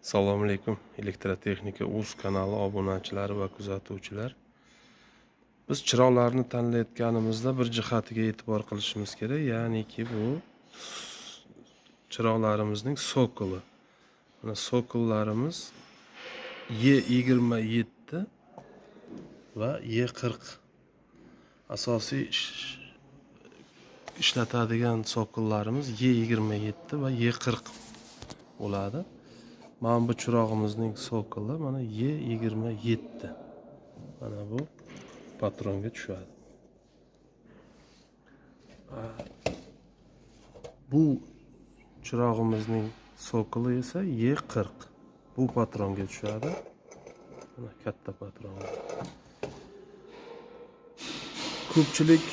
Assalomu alaykum elektrotexnika uz kanali obunachilari va kuzatuvchilar. Biz chiroqlarni tanlayotganimizda bir jihatiga e'tibor qilishimiz kerak, ya'niki bu chiroqlarimizning sokoli. Mana sokollarimiz E27 va E40. Asosiy ishlatadigan sokollarimiz E27 va E40 bo'ladi. Mana bu chirog'imizning sokoli mana E27. Mana bu patronga tushadi. Bu chirog'imizning sokoli esa E40. Bu patronga tushadi. Mana katta patron. Ko'pchilik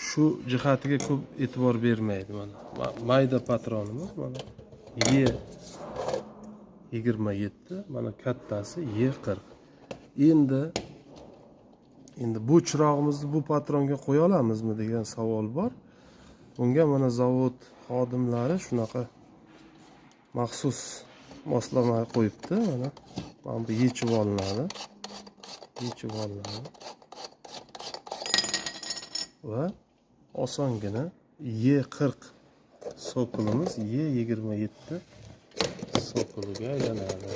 shu jihatiga ko'p e'tibor bermaydi. Mana mayda patronimiz mana E27, mana kattasi E40. Endi bu chirog'imizni bu patronga qo'ya olamizmi degan savol bor. Bunga mana zavod xodimlari shunaqa maxsus moslama qo'yibdi. Mana bu yechib olinadi. Va osongina E40 sokolimiz E27 sokoliga aylanadi.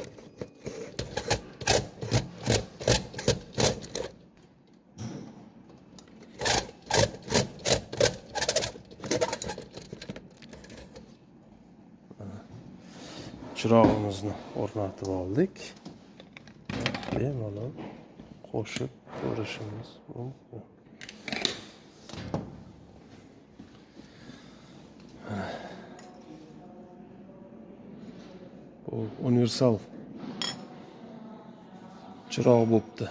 Chirog'imizni o'rnatib oldik. Bemalol qo'shib ko'rishimiz mumkin. Bu universal chiroq bo'pti.